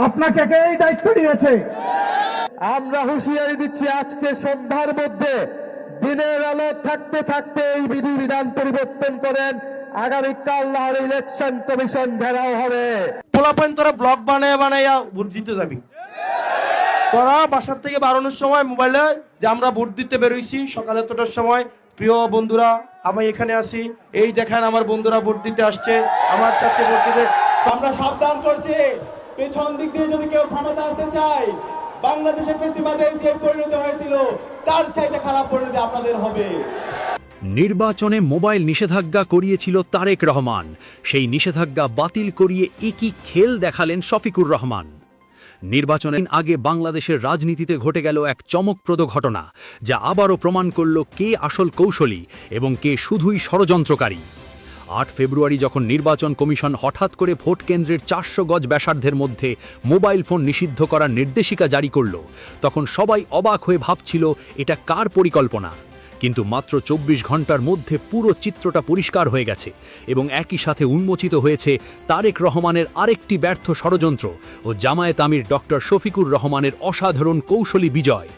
আপনাকে কে এই দায়িত্ব দিয়েছে? আমরা হুঁশিয়ারি দিচ্ছি, আজকে সন্ধ্যার মধ্যে দিনের আলো থাকতে থাকতে এই বিধিবিধান পরিবর্তন করেন। আগামীকাল নাহলে ইলেকশন কমিশন ঘেরাও হবে। পোলাপান তোরা ব্লগ বানাইয়া ভোট দিতে যাবি, তোরা বাসার থেকে বাড়ানোর সময় মোবাইলে যে আমরা ভোট দিতে বেরোইছি সকালে তোটার সময়। প্রিয় বন্ধুরা, আমি এখানে আসি, এই দেখেন আমার বন্ধুরা ভোট দিতে আসছে, আমার চাচ্ছে ভোট দিতে। আমরা সাবধান করছি, পেছন দিক দিয়ে যদি কেউ ক্ষমতা আসতে চায়, বাংলাদেশে ফেসিবাদের যে পরিণতি হয়েছিল তার চাইতে খারাপ পরিণতি আপনাদের হবে। নির্বাচনে মোবাইল নিষেধাজ্ঞা করিয়েছিল তারেক রহমান, সেই নিষেধাজ্ঞা বাতিল করিয়ে একই খেল দেখালেন শফিকুর রহমান। নির্বাচনের আগে বাংলাদেশের রাজনীতিতে ঘটে গেল এক চমকপ্রদ ঘটনা, যা আবারও প্রমাণ করল কে আসল কৌশলী এবং কে শুধুই ষড়যন্ত্রকারী। ৮ ফেব্রুয়ারি যখন নির্বাচন কমিশন হঠাৎ করে ভোট কেন্দ্রের ৪০০ গজ ব্যাসার্ধের মধ্যে মোবাইল ফোন নিষিদ্ধ করার নির্দেশিকা জারি করল, তখন সবাই অবাক হয়ে ভাবছিল এটা কার পরিকল্পনা। কিন্তু মাত্র ২৪ ঘন্টার মধ্যে পুরো চিত্রটা পরিষ্কার হয়ে গেছে এবং একই সাথে উন্মোচিত হয়েছে তারেক রহমানের আরেকটি ব্যর্থ ষড়যন্ত্র ও জামায়াত আমির ডক্টর শফিকুর রহমানের অসাধারণ কৌশলী বিজয়।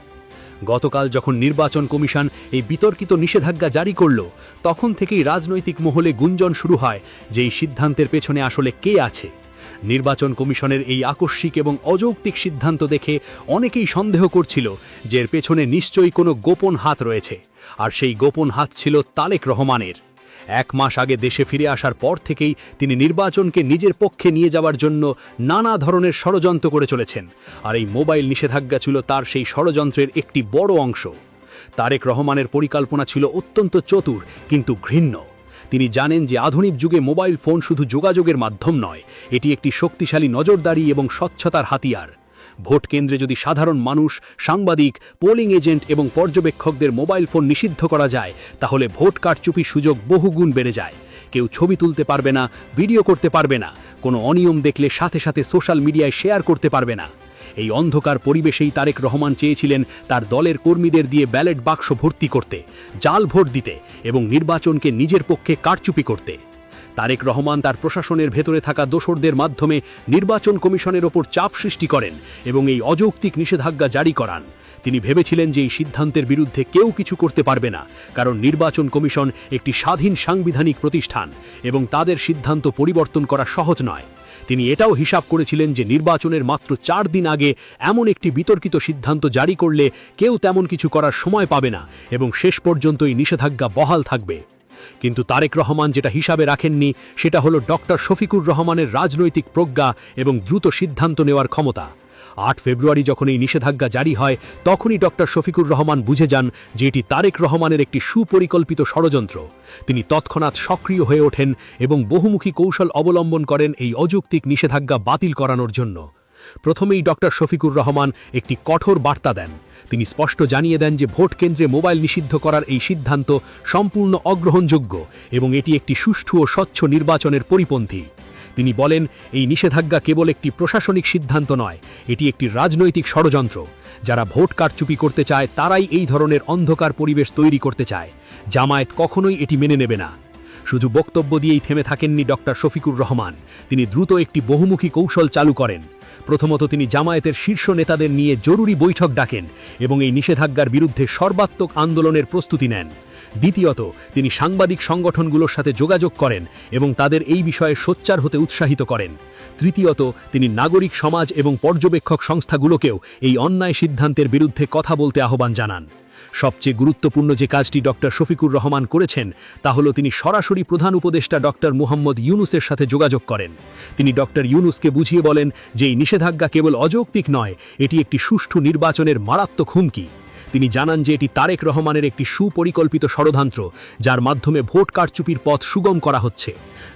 গতকাল যখন নির্বাচন কমিশন এই বিতর্কিত নিষেধাজ্ঞা জারি করল, তখন থেকেই রাজনৈতিক মহলে গুঞ্জন শুরু হয় যে এই সিদ্ধান্তের পেছনে আসলে কে আছে। নির্বাচন কমিশনের এই আকস্মিক এবং অযৌক্তিক সিদ্ধান্ত দেখে অনেকেই সন্দেহ করছিল যে এর পেছনে নিশ্চয়ই কোনো গোপন হাত রয়েছে, আর সেই গোপন হাত ছিল তারেক রহমানের। ১ মাস আগে দেশে ফিরে আসার পর থেকেই তিনি নির্বাচনকে নিজের পক্ষে নিয়ে যাওয়ার জন্য নানা ধরনের ষড়যন্ত্র করে চলেছেন, আর এই মোবাইল নিষেধাজ্ঞা ছিল তার সেই ষড়যন্ত্রের একটি বড় অংশ। তারেক রহমানের পরিকল্পনা ছিল অত্যন্ত চতুর কিন্তু ঘৃণ্য। তিনি জানেন যে আধুনিক যুগে মোবাইল ফোন শুধু যোগাযোগের মাধ্যম নয়, এটি একটি শক্তিশালী নজরদারি এবং স্বচ্ছতার হাতিয়ার। ভোট কেন্দ্রে যদি সাধারণ মানুষ, সাংবাদিক, পোলিং এজেন্ট এবং পর্যবেক্ষকদের মোবাইল ফোন নিষিদ্ধ করা যায়, তাহলে ভোট কারচুপির সুযোগ বহুগুণ বেড়ে যায়। কেউ ছবি তুলতে পারবে না, ভিডিও করতে পারবে না, কোনো অনিয়ম দেখলে সাথে সাথে সোশ্যাল মিডিয়ায় শেয়ার করতে পারবে না। এই অন্ধকার পরিবেশেই তারেক রহমান চেয়েছিলেন তার দলের কর্মীদের দিয়ে ব্যালট বাক্স ভর্তি করতে, জাল ভোট দিতে এবং নির্বাচনকে নিজের পক্ষে কারচুপি করতে। তারেক রহমান তার প্রশাসনের ভেতরে থাকা দোসরদের মাধ্যমে নির্বাচন কমিশনের ওপর চাপ সৃষ্টি করেন এবং এই অযৌক্তিক নিষেধাজ্ঞা জারি করান। তিনি ভেবেছিলেন যে এই সিদ্ধান্তের বিরুদ্ধে কেউ কিছু করতে পারবে না, কারণ নির্বাচন কমিশন একটি স্বাধীন সাংবিধানিক প্রতিষ্ঠান এবং তাদের সিদ্ধান্ত পরিবর্তন করা সহজ নয়। তিনি এটাও হিসাব করেছিলেন যে নির্বাচনের মাত্র ৪ দিন আগে এমন একটি বিতর্কিত সিদ্ধান্ত জারি করলে কেউ তেমন কিছু করার সময় পাবে না এবং শেষ পর্যন্ত এই নিষেধাজ্ঞা বহাল থাকবে। কিন্তু তারেক রহমান যেটা হিসাবে রাখেননি সেটা হলো ডক্টর শফিকুর রহমানের রাজনৈতিক প্রজ্ঞা এবং দ্রুত সিদ্ধান্ত নেওয়ার ক্ষমতা। ৮ ফেব্রুয়ারি যখন এই নিষেধাজ্ঞা জারি হয়, তখনই ডক্টর শফিকুর রহমান বুঝে যান যে এটি তারেক রহমানের একটি সুপরিকল্পিত ষড়যন্ত্র। তিনি তৎক্ষণাৎ সক্রিয় হয়ে ওঠেন এবং বহুমুখী কৌশল অবলম্বন করেন এই অযৌক্তিক নিষেধাজ্ঞা বাতিল করানোর জন্য। প্রথমেই ডক্টর শফিকুর রহমান একটি কঠোর বার্তা দেন। তিনি স্পষ্ট জানিয়ে দেন যে ভোট কেন্দ্রে মোবাইল নিষিদ্ধ করার এই সিদ্ধান্ত সম্পূর্ণ অগ্রহণযোগ্য এবং এটি একটি সুষ্ঠু ও স্বচ্ছ নির্বাচনের পরিপন্থী। তিনি বলেন, এই নিষেধাজ্ঞা কেবল একটি প্রশাসনিক সিদ্ধান্ত নয়, এটি একটি রাজনৈতিক ষড়যন্ত্র। যারা ভোট কারচুপি করতে চায় তারাই এই ধরনের অন্ধকার পরিবেশ তৈরি করতে চায়। জামায়াত কখনোই এটি মেনে নেবে না। শুধু বক্তব্য দিয়েই থেমে থাকেননি ডক্টর শফিকুর রহমান, তিনি দ্রুত একটি বহুমুখী কৌশল চালু করেন। প্রথমত তিনি জামায়াতের শীর্ষ নেতাদের নিয়ে জরুরি বৈঠক ডাকেন এবং এই নিষেধাজ্ঞার বিরুদ্ধে সর্বাত্মক আন্দোলনের প্রস্তুতি নেন। দ্বিতীয়ত তিনি সাংবাদিক সংগঠনগুলোর সাথে যোগাযোগ করেন এবং তাদের এই বিষয়ে সোচ্চার হতে উৎসাহিত করেন। তৃতীয়ত তিনি নাগরিক সমাজ এবং পর্যবেক্ষক সংস্থাগুলোকেও এই অন্যায় সিদ্ধান্তের বিরুদ্ধে কথা বলতে আহ্বান জানান। সবচেয়ে গুরুত্বপূর্ণ যে কাজটি ডক্টর শফিকুর রহমান করেছেন তা হলো তিনি সরাসরি প্রধান উপদেষ্টা ডক্টর মুহাম্মদ ইউনুসের সাথে যোগাযোগ করেন। তিনি ডক্টর ইউনুসকে বুঝিয়ে বলেন যে এই নিষেধাজ্ঞা কেবল অযৌক্তিক নয়, এটি একটি সুষ্ঠু নির্বাচনের মারাত্মক হুমকি। তিনি জানান যে এটি তারেক রহমানের একটি সুপরিকল্পিত ষড়যন্ত্র, যার মাধ্যমে ভোট কারচুপির পথ সুগম করা হচ্ছে।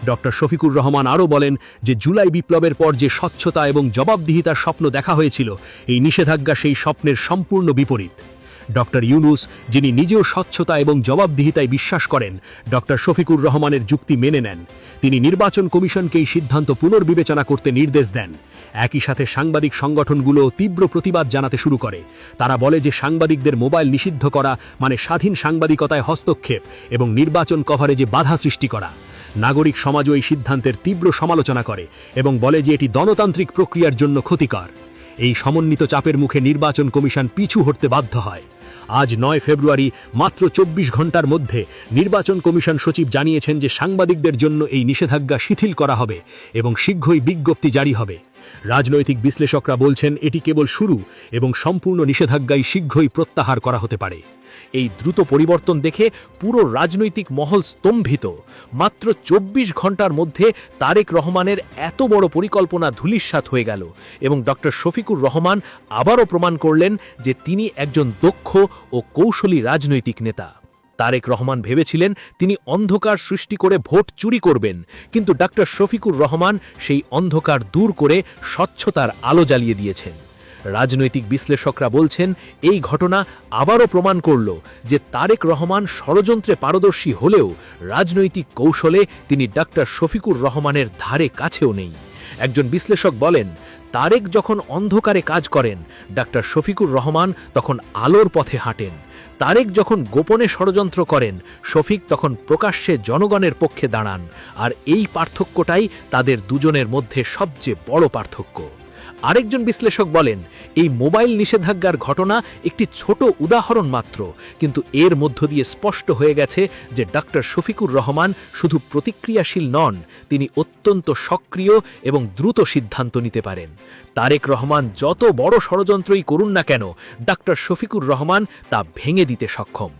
ডক্টর শফিকুর রহমান আরও বলেন যে জুলাই বিপ্লবের পর যে স্বচ্ছতা এবং জবাবদিহিতার স্বপ্ন দেখা হয়েছিল, এই নিষেধাজ্ঞা সেই স্বপ্নের সম্পূর্ণ বিপরীত। ডক্টর ইউনুস, যিনি নিজেও স্বচ্ছতা এবং জবাবদিহিতায় বিশ্বাস করেন, ডক্টর শফিকুর রহমানের যুক্তি মেনে নেন। তিনি নির্বাচন কমিশনকে এই সিদ্ধান্ত পুনর্বিবেচনা করতে নির্দেশ দেন। একই সাথে সাংবাদিক সংগঠনগুলো তীব্র প্রতিবাদ জানাতে শুরু করে। তারা বলে যে সাংবাদিকদের মোবাইল নিষিদ্ধ করা মানে স্বাধীন সাংবাদিকতায় হস্তক্ষেপ এবং নির্বাচন কভারেজে বাধা সৃষ্টি করা। নাগরিক সমাজও এই সিদ্ধান্তের তীব্র সমালোচনা করে এবং বলে যে এটি গণতান্ত্রিক প্রক্রিয়ার জন্য ক্ষতিকর। এই সমন্বিত চাপের মুখে নির্বাচন কমিশন পিছু হটতে বাধ্য হয়। আজ 9 ফেব্রুয়ারি মাত্র 24 ঘন্টার মধ্যে নির্বাচন কমিশন সচিব জানিয়েছেন যে সাংবাদিকদের জন্য এই নিষেধাজ্ঞা শিথিল করা হবে এবং শীঘ্রই বিজ্ঞপ্তি জারি হবে। রাজনৈতিক বিশ্লেষকরা বলছেন এটি কেবল শুরু এবং সম্পূর্ণ নিষেধাজ্ঞাই শীঘ্রই প্রত্যাহার করা হতে পারে। এই দ্রুত পরিবর্তন দেখে পুরো রাজনৈতিক মহল স্তম্ভিত। মাত্র 24 ঘন্টার মধ্যে তারেক রহমানের এত বড় পরিকল্পনা ধূলিসাৎ হয়ে গেল এবং ডক্টর শফিকুর রহমান আবারও প্রমাণ করলেন যে তিনি একজন দক্ষ ও কৌশলী রাজনৈতিক নেতা। তারেক রহমান ভেবেছিলেন তিনি অন্ধকার সৃষ্টি করে ভোট চুরি করবেন, কিন্তু ডক্টর শফিকুর রহমান সেই অন্ধকার দূর করে স্বচ্ছতার আলো জ্বালিয়ে দিয়েছেন। রাজনৈতিক বিশ্লেষকরা বলছেন এই ঘটনা আবারও প্রমাণ করল যে তারেক রহমান ষড়যন্ত্রে পারদর্শী হলেও রাজনৈতিক কৌশলে তিনি ডক্টর শফিকুর রহমানের ধারে কাছেও নেই। একজন বিশ্লেষক বলেন, তারেক যখন অন্ধকারে কাজ করেন, ডক্টর শফিকুর রহমান তখন আলোর পথে হাঁটেন। তারেক যখন গোপনে ষড়যন্ত্র করেন, শফিক তখন প্রকাশ্যে জনগণের পক্ষে দাঁড়ান। আর এই পার্থক্যটাই তাদের দুজনের মধ্যে সবচেয়ে বড় পার্থক্য। আরেকজন বিশ্লেষক বলেন, এই মোবাইল নিষেধাজ্ঞার ঘটনা একটি ছোট উদাহরণ মাত্র, কিন্তু এর মধ্য দিয়ে স্পষ্ট হয়ে গেছে যে ডক্টর শফিকুর রহমান শুধু প্রতিক্রিয়াশীল নন, তিনি অত্যন্ত সক্রিয় এবং দ্রুত সিদ্ধান্ত নিতে পারেন। তারেক রহমান যত বড় ষড়যন্ত্রই করুন না কেন, ডক্টর শফিকুর রহমান তা ভেঙে দিতে সক্ষম।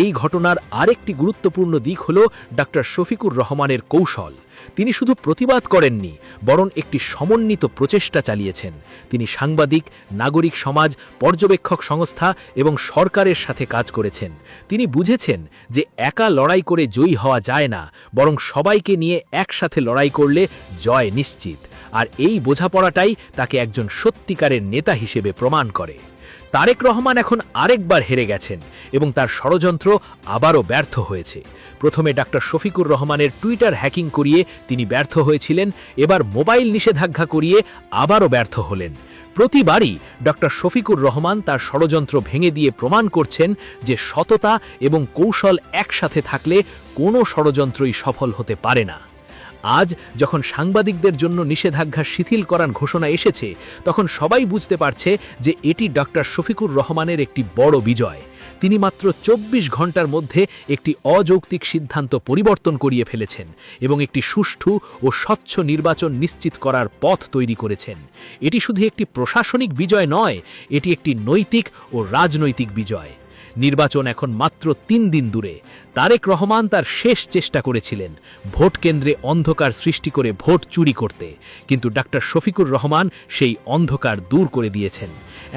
এই ঘটনার আরেকটি গুরুত্বপূর্ণ দিক হল ডক্টর শফিকুর রহমানের কৌশল। তিনি শুধু প্রতিবাদ করেননি, বরং একটি সমন্বিত প্রচেষ্টা চালিয়েছেন। তিনি সাংবাদিক, নাগরিক সমাজ, পর্যবেক্ষক সংস্থা এবং সরকারের সাথে কাজ করেছেন। তিনি বুঝেছেন যে একা লড়াই করে জয়ী হওয়া যায় না, বরং সবাইকে নিয়ে একসাথে লড়াই করলে জয় নিশ্চিত। আর এই বোঝাপড়াটাই তাকে একজন সত্যিকারের নেতা হিসেবে প্রমাণ করে। তারেক রহমান এখন আরেকবার হেরে গেছেন এবং তার ষড়যন্ত্র আবারও ব্যর্থ হয়েছে। প্রথমে ডক্টর শফিকুর রহমানের টুইটার হ্যাকিং করিয়ে তিনি ব্যর্থ হয়েছিলেন, এবার মোবাইল নিষেধাজ্ঞা করিয়ে আবারও ব্যর্থ হলেন। প্রতিবারই ডক্টর শফিকুর রহমান তার ষড়যন্ত্র ভেঙে দিয়ে প্রমাণ করছেন যে সততা এবং কৌশল একসাথে থাকলে কোনো ষড়যন্ত্রই সফল হতে পারে না। আজ যখন সাংবাদিকদের জন্য নিষেধাজ্ঞা শিথিল করার ঘোষণা এসেছে, তখন সবাই বুঝতে পারছে যে এটি ডক্টর শফিকুর রহমানের একটি বড় বিজয়। তিনি মাত্র 24 ঘন্টার মধ্যে একটি অযৌক্তিক সিদ্ধান্ত পরিবর্তন করিয়ে ফেলেছেন এবং একটি সুষ্ঠু ও স্বচ্ছ নির্বাচন নিশ্চিত করার পথ তৈরি করেছেন। এটি শুধু একটি প্রশাসনিক বিজয় নয়, এটি একটি নৈতিক ও রাজনৈতিক বিজয়। নির্বাচন এখন মাত্র 3 দিন দূরে। তারেক রহমান তার শেষ চেষ্টা করেছিলেন ভোট কেন্দ্রে অন্ধকার সৃষ্টি করে ভোট চুরি করতে, কিন্তু ডক্টর শফিকুর রহমান সেই অন্ধকার দূর করে দিয়েছেন।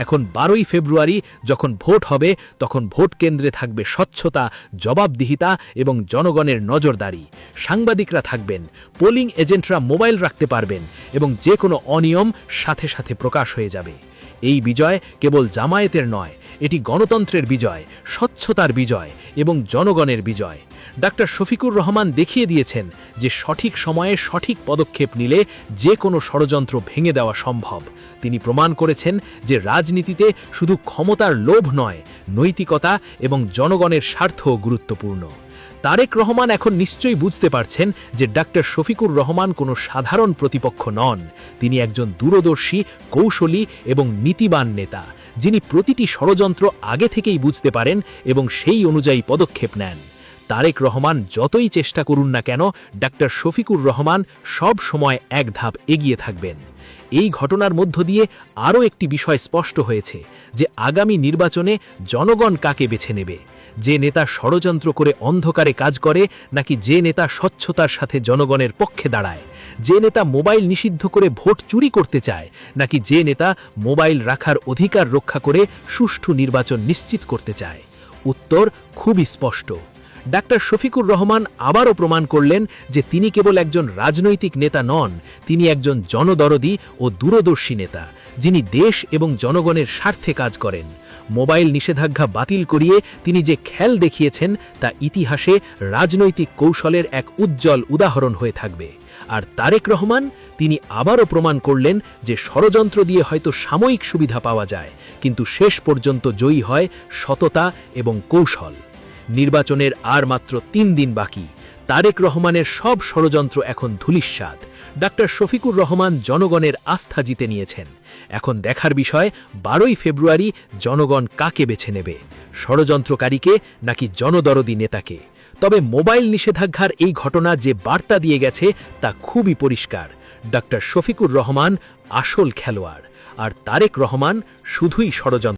এখন 12ই ফেব্রুয়ারি যখন ভোট হবে, তখন ভোট কেন্দ্রে থাকবে স্বচ্ছতা, জবাবদিহিতা এবং জনগণের নজরদারি। সাংবাদিকরা থাকবেন, পোলিং এজেন্টরা মোবাইল রাখতে পারবেন এবং যে কোনো অনিয়ম সাথে সাথে প্রকাশ হয়ে যাবে। এই বিজয় কেবল জামায়াতের নয়, এটি গণতন্ত্রের বিজয়, স্বচ্ছতার বিজয় এবং জনগণের বিজয়। ডক্টর শফিকুর রহমান দেখিয়ে দিয়েছেন যে সঠিক সময়ে সঠিক পদক্ষেপ নিলে যে কোনো ষড়যন্ত্র ভেঙে দেওয়া সম্ভব। তিনি প্রমাণ করেছেন যে রাজনীতিতে শুধু ক্ষমতার লোভ নয়, নৈতিকতা এবং জনগণের স্বার্থও গুরুত্বপূর্ণ। তারেক রহমান এখন নিশ্চয়ই বুঝতে পারছেন যে ডক্টর শফিকুর রহমান কোনো সাধারণ প্রতিপক্ষ নন। তিনি একজন দূরদর্শী, কৌশলী এবং নীতিবান নেতা, যিনি প্রতিটি ষড়যন্ত্র আগে থেকেই বুঝতে পারেন এবং সেই অনুযায়ী পদক্ষেপ নেন। তারেক রহমান যতই চেষ্টা করুন না কেন, ডক্টর শফিকুর রহমান সব সময় এক ধাপ এগিয়ে থাকবেন। এই ঘটনার মধ্য দিয়ে আরও একটি বিষয় স্পষ্ট হয়েছে যে আগামী নির্বাচনে জনগণ কাকে বেছে নেবে। যে নেতা ষড়যন্ত্র করে অন্ধকারে কাজ করে, নাকি যে নেতা স্বচ্ছতার সাথে জনগণের পক্ষে দাঁড়ায়? যে নেতা মোবাইল নিষিদ্ধ করে ভোট চুরি করতে চায়, নাকি যে নেতা মোবাইল রাখার অধিকার রক্ষা করে সুষ্ঠু নির্বাচন নিশ্চিত করতে চায়? উত্তর খুবই স্পষ্ট। ডক্টর শফিকুর রহমান আবারও প্রমাণ করলেন যে তিনি কেবল একজন রাজনৈতিক নেতা নন, তিনি একজন জনদরদী ও দূরদর্শী নেতা, যিনি দেশ এবং জনগণের স্বার্থে কাজ করেন। মোবাইল নিষেধাজ্ঞা বাতিল করিয়ে তিনি যে খেল দেখিয়েছেন তা ইতিহাসে রাজনৈতিক কৌশলের এক উজ্জ্বল উদাহরণ হয়ে থাকবে। আর তারেক রহমান, তিনি আবারও প্রমাণ করলেন যে ষড়যন্ত্র দিয়ে হয়তো সাময়িক সুবিধা পাওয়া যায়, কিন্তু শেষ পর্যন্ত জয়ী হয় সততা এবং কৌশল। নির্বাচনের আর মাত্র 3 দিন বাকি। তারেক রহমানের সব ষড়যন্ত্র এখন ধূলিস্যাৎ। ডাক্তার শফিকুর রহমান জনগণের আস্থা জিতে নিয়েছেন। এখন দেখার বিষয় 12ই ফেব্রুয়ারি জনগণ কাকে বেছে নেবে, ষড়যন্ত্রকারীকে নাকি জনদরদি নেতাকে। তবে মোবাইল নিষেধাজ্ঞার এই ঘটনা যে বার্তা দিয়ে গেছে তা খুবই পরিষ্কার। ডাক্তার শফিকুর রহমান আসল খেলোয়াড়, আর তারেক রহমান শুধুই ষড়যন্ত্র।